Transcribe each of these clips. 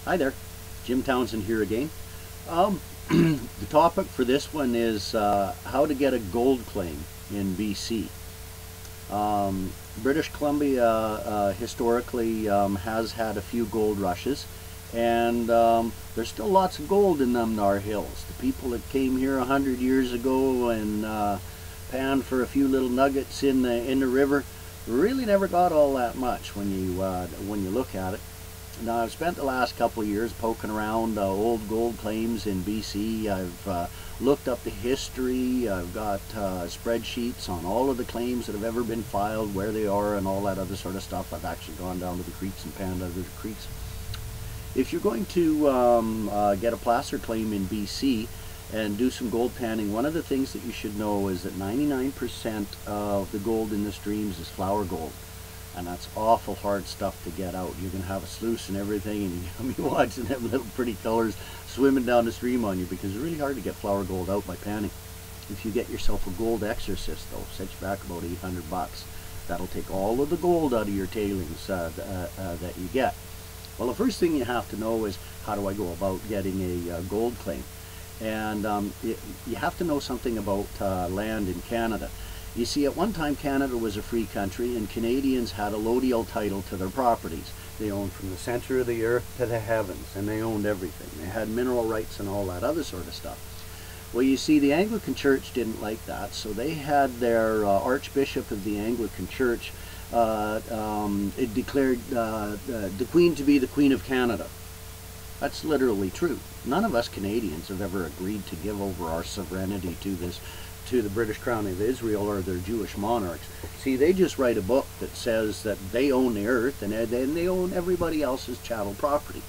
Hi there, Jim Townsend here again. The topic for this one is how to get a gold claim in BC. British Columbia historically has had a few gold rushes, and there's still lots of gold in them thar hills. The people that came here 100 years ago and panned for a few little nuggets in the river really never got all that much when you look at it. Now, I've spent the last couple of years poking around old gold claims in BC. I've looked up the history. I've got spreadsheets on all of the claims that have ever been filed, where they are, and all that other sort of stuff. I've actually gone down to the creeks and panned under the creeks. If you're going to get a placer claim in BC and do some gold panning, one of the things that you should know is that 99% of the gold in the streams is flour gold. And that's awful hard stuff to get out. You're going to have a sluice and everything, and you're going to be watching them little pretty colors swimming down the stream on you, because it's really hard to get flour gold out by panning. If you get yourself a gold exorcist, though, set you back about 800 bucks. That'll take all of the gold out of your tailings that you get. Well, the first thing you have to know is, how do I go about getting a gold claim? And you have to know something about land in Canada. You see, at one time Canada was a free country, and Canadians had a allodial title to their properties. They owned from the center of the earth to the heavens, and they owned everything. They had mineral rights and all that other sort of stuff. Well, you see, the Anglican Church didn't like that, so they had their Archbishop of the Anglican Church it declared the Queen to be the Queen of Canada. That's literally true. None of us Canadians have ever agreed to give over our sovereignty to the British Crown of Israel or their Jewish monarchs. See, they just write a book that says that they own the earth, and then they own everybody else's chattel property.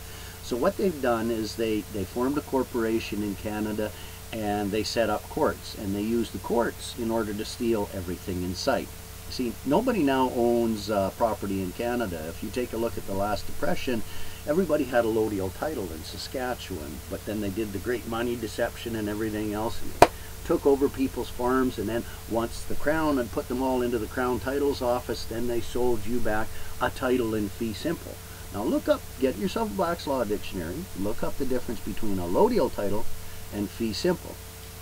So what they've done is they formed a corporation in Canada, and they set up courts, and they use the courts in order to steal everything in sight. See, nobody now owns property in Canada. If you take a look at the last Depression, everybody had a allodial title in Saskatchewan, but then they did the great money deception and everything else, and they took over people's farms, and then once the Crown had put them all into the Crown Titles Office, then they sold you back a title in fee simple. Now look up, get yourself a Black's Law Dictionary, look up the difference between a allodial title and fee simple.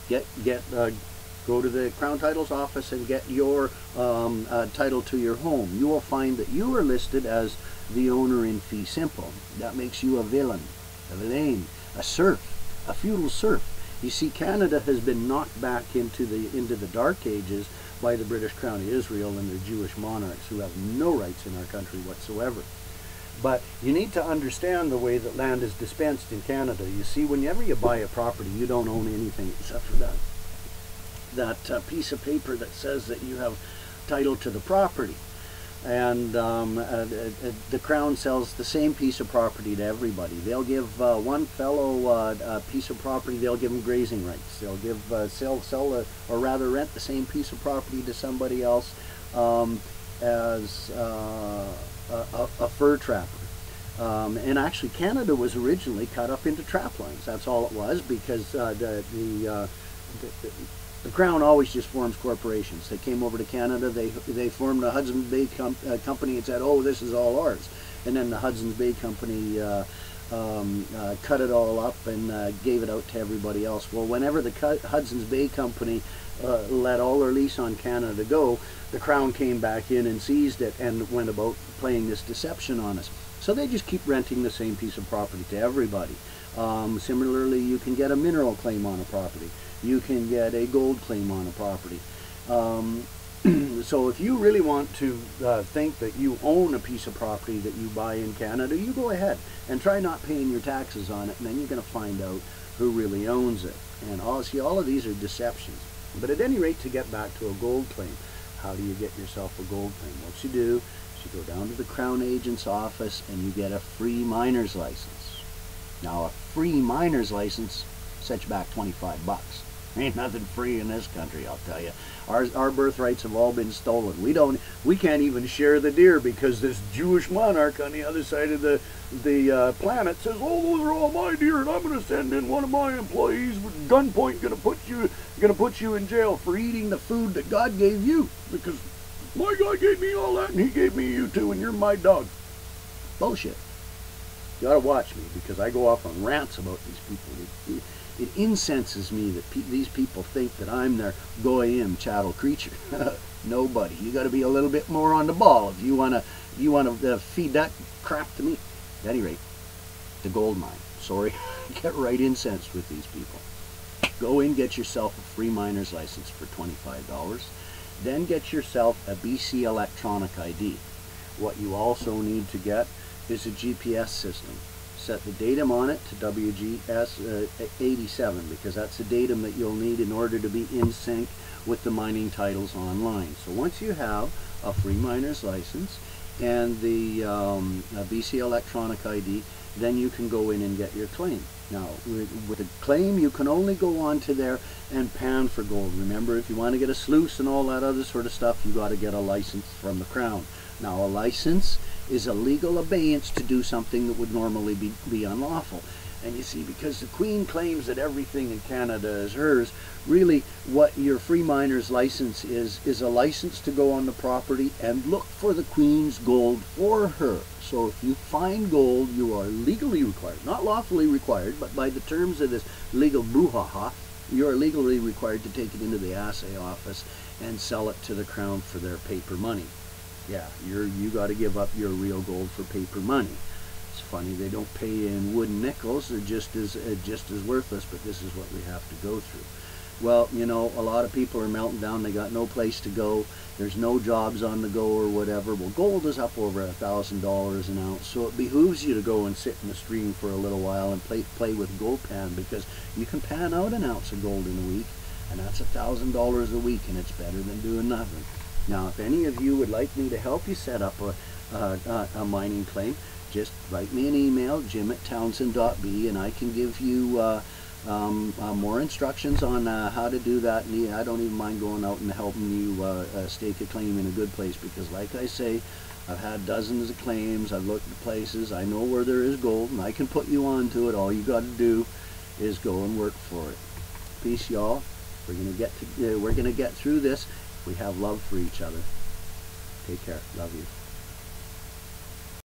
Go to the Crown Titles Office and get your title to your home. You will find that you are listed as the owner in fee simple. That makes you a villain, a serf, a feudal serf. You see, Canada has been knocked back into the Dark Ages by the British Crown of Israel and their Jewish monarchs, who have no rights in our country whatsoever. But you need to understand the way that land is dispensed in Canada. You see, whenever you buy a property, you don't own anything except for that piece of paper that says that you have title to the property. And the Crown sells the same piece of property to everybody. They'll give one fellow a piece of property, they'll give him grazing rights. They'll give or rather rent the same piece of property to somebody else as a fur trapper. And actually, Canada was originally cut up into trap lines. That's all it was, because the Crown always just forms corporations. They came over to Canada, they formed a Hudson's Bay Company and said, oh, this is all ours. And then the Hudson's Bay Company cut it all up and gave it out to everybody else. Well, whenever the Hudson's Bay Company let all their lease on Canada go, the Crown came back in and seized it and went about playing this deception on us. So they just keep renting the same piece of property to everybody. Similarly, you can get a mineral claim on a property. You can get a gold claim on a property. So if you really want to think that you own a piece of property that you buy in Canada, you go ahead and try not paying your taxes on it, and then you're going to find out who really owns it. And all of these are deceptions. But at any rate, to get back to a gold claim, how do you get yourself a gold claim? What you do is you go down to the Crown Agent's office and you get a free miner's license. Now, a free miner's license sets you back 25 bucks. Ain't nothing free in this country, I'll tell you. Our birthrights have all been stolen. We can't even share the deer, because this Jewish monarch on the other side of the planet says, oh, those are all my deer, and I'm going to send in one of my employees with gunpoint, going to put you in jail for eating the food that God gave you, because my God gave me all that, and He gave me you too, and you're my dog. Bullshit. You ought to watch me, because I go off on rants about these people. It incenses me that these people think that I'm their goyim chattel creature. Nobody. You got to be a little bit more on the ball if you want to feed that crap to me. At any rate, the gold mine. Sorry, get right incensed with these people. Go in, get yourself a free miner's license for $25. Then get yourself a BC electronic ID. What you also need to get is a GPS system. Set the datum on it to WGS 87, because that's the datum that you'll need in order to be in sync with the mining titles online. So once you have a free miner's license and the BC electronic ID, then you can go in and get your claim. Now, with a claim, you can only go on to there and pan for gold. Remember, if you want to get a sluice and all that other sort of stuff, you got to get a license from the Crown. Now, a license is a legal abeyance to do something that would normally be unlawful. And you see, because the Queen claims that everything in Canada is hers, really what your free miner's license is a license to go on the property and look for the Queen's gold for her. So if you find gold, you are legally required, not lawfully required, but by the terms of this legal brouhaha, you are legally required to take it into the assay office and sell it to the Crown for their paper money. Yeah, you got to give up your real gold for paper money. It's funny, they don't pay in wooden nickels. They're just as worthless, but this is what we have to go through. Well, you know, a lot of people are melting down. They got no place to go. There's no jobs on the go or whatever. Well, gold is up over $1,000 an ounce, so it behooves you to go and sit in the stream for a little while and play with gold pan, because you can pan out an ounce of gold in a week, and that's $1,000 a week, and it's better than doing nothing. Now, if any of you would like me to help you set up a mining claim, just write me an email, jim@townsend.b, and I can give you more instructions on how to do that. And I don't even mind going out and helping you stake a claim in a good place, because like I say, I've had dozens of claims. I've looked at places. I know where there is gold, and I can put you on to it. All you got to do is go and work for it. Peace, y'all. We're gonna get through this. We have love for each other. Take care. Love you.